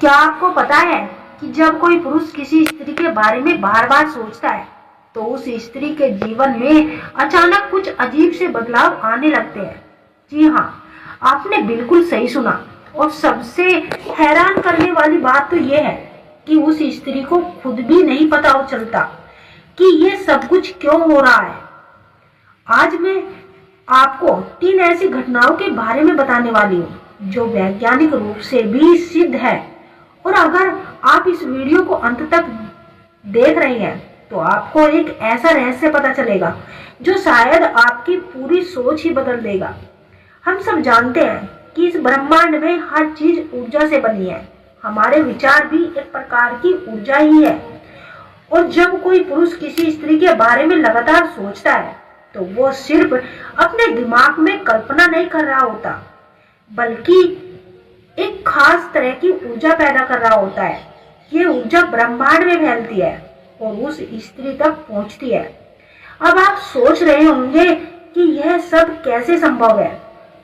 क्या आपको पता है कि जब कोई पुरुष किसी स्त्री के बारे में बार बार सोचता है तो उस स्त्री के जीवन में अचानक कुछ अजीब से बदलाव आने लगते हैं। जी हाँ, आपने बिल्कुल सही सुना। और सबसे हैरान करने वाली बात तो ये है कि उस स्त्री को खुद भी नहीं पता हो चलता कि ये सब कुछ क्यों हो रहा है। आज मैं आपको 3 ऐसी घटनाओं के बारे में बताने वाली हूँ जो वैज्ञानिक रूप से भी सिद्ध है। और अगर आप इस वीडियो को अंत तक देख रहे हैं तो आपको एक ऐसा रहस्य पता चलेगा जो शायद आपकी पूरी सोच ही बदल देगा। हम सब जानते हैं कि इस ब्रह्मांड में हर चीज ऊर्जा से बनी है। हमारे विचार भी एक प्रकार की ऊर्जा ही है। और जब कोई पुरुष किसी स्त्री के बारे में लगातार सोचता है तो वो सिर्फ अपने दिमाग में कल्पना नहीं कर रहा होता, बल्कि एक खास तरह की ऊर्जा पैदा कर रहा होता है। ये ऊर्जा ब्रह्मांड में फैलती है और उस स्त्री तक पहुंचती है। अब आप सोच रहे होंगे कि यह सब कैसे संभव है,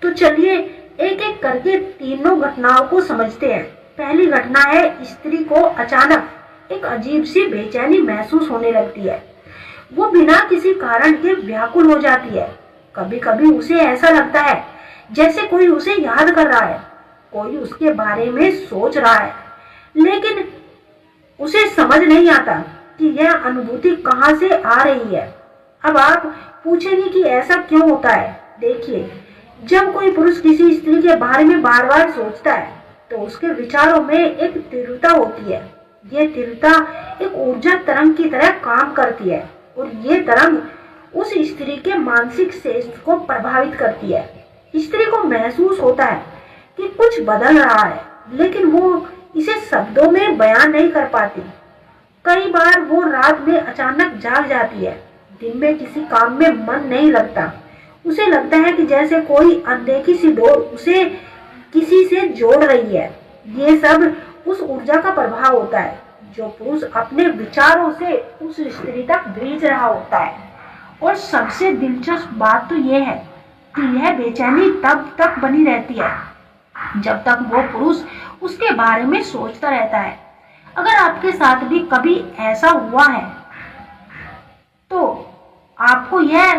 तो चलिए एक एक करके तीनों घटनाओं को समझते हैं। पहली घटना है, स्त्री को अचानक एक अजीब सी बेचैनी महसूस होने लगती है। वो बिना किसी कारण के व्याकुल हो जाती है। कभी कभी उसे ऐसा लगता है जैसे कोई उसे याद कर रहा है, कोई उसके बारे में सोच रहा है, लेकिन उसे समझ नहीं आता कि यह अनुभूति कहाँ से आ रही है। अब आप पूछेंगे कि ऐसा क्यों होता है। देखिए, जब कोई पुरुष किसी स्त्री के बारे में बार बार सोचता है तो उसके विचारों में एक तीव्रता होती है। यह तीव्रता एक ऊर्जा तरंग की तरह काम करती है और ये तरंग उस स्त्री के मानसिक स्वास्थ्य को प्रभावित करती है। स्त्री को महसूस होता है कि कुछ बदल रहा है, लेकिन वो इसे शब्दों में बयान नहीं कर पाती। कई बार वो रात में अचानक जाग जाती है, दिन में किसी काम में मन नहीं लगता। उसे लगता है कि जैसे कोई अनदेखी सी डोर उसे किसी से जोड़ रही है। ये सब उस ऊर्जा का प्रभाव होता है जो पुरुष अपने विचारों से उस स्त्री तक भेज रहा होता है। और सबसे दिलचस्प बात तो यह है कि यह बेचैनी तब तक बनी रहती है जब तक वो पुरुष उसके बारे में सोचता रहता है। अगर आपके साथ भी कभी ऐसा हुआ है तो आपको यह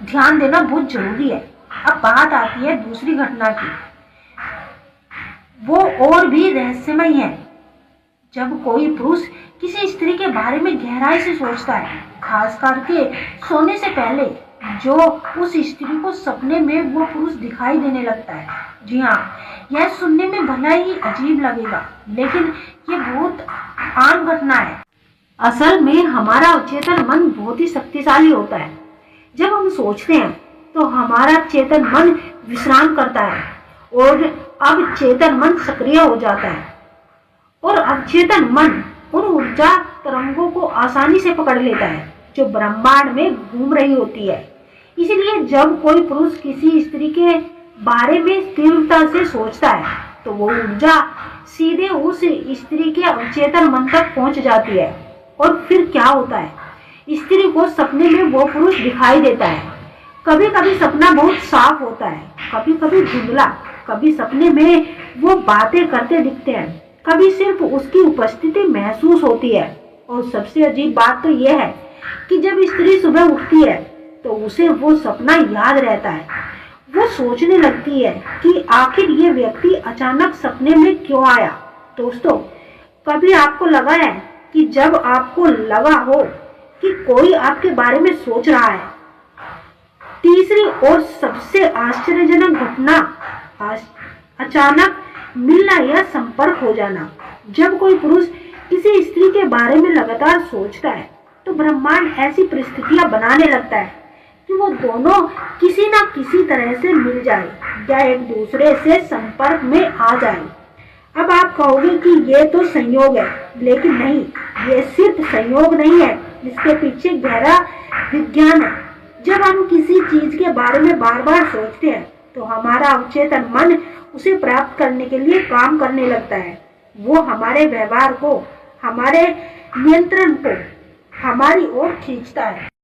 ध्यान देना बहुत जरूरी है। अब बात आती है दूसरी घटना की। वो और भी रहस्यमय है। जब कोई पुरुष किसी स्त्री के बारे में गहराई से सोचता है, खास करके सोने से पहले, जो उस स्त्री को सपने में वो पुरुष दिखाई देने लगता है। जी हाँ, यह सुनने में भला ही अजीब लगेगा, लेकिन ये बहुत आम घटना है। असल में हमारा अचेतन मन बहुत ही शक्तिशाली होता है। जब हम सोचते हैं तो हमारा चेतन मन विश्राम करता है और अब चेतन मन सक्रिय हो जाता है। और अवचेतन मन उन ऊर्जा तरंगों को आसानी से पकड़ लेता है जो ब्रह्मांड में घूम रही होती है। इसलिए जब कोई पुरुष किसी स्त्री के बारे में तीव्रता से सोचता है तो वो ऊर्जा सीधे उस स्त्री के अवचेतन मन तक पहुंच जाती है। और फिर क्या होता है, स्त्री को सपने में वो पुरुष दिखाई देता है। कभी कभी सपना बहुत साफ होता है, कभी कभी धुंधला। कभी सपने में वो बातें करते दिखते हैं, कभी सिर्फ उसकी उपस्थिति महसूस होती है। और सबसे अजीब बात तो यह है कि जब स्त्री सुबह उठती है तो उसे वो सपना याद रहता है। वो सोचने लगती है कि आखिर ये व्यक्ति अचानक सपने में क्यों आया। दोस्तों, कभी आपको लगा है कि जब आपको लगा हो कि कोई आपके बारे में सोच रहा है। तीसरी और सबसे आश्चर्यजनक घटना, अचानक मिलना या संपर्क हो जाना। जब कोई पुरुष किसी स्त्री के बारे में लगातार सोचता है तो ब्रह्मांड ऐसी परिस्थितियां बनाने लगता है कि वो दोनों किसी न किसी तरह से मिल जाए या एक दूसरे से संपर्क में आ जाए। अब आप कहोगे कि ये तो संयोग है, लेकिन नहीं, ये सिर्फ संयोग नहीं है, इसके पीछे गहरा विज्ञान है। जब हम किसी चीज के बारे में बार बार सोचते हैं तो हमारा अवचेतन मन उसे प्राप्त करने के लिए काम करने लगता है। वो हमारे व्यवहार को, हमारे नियंत्रण को हमारी ओर खींचता है।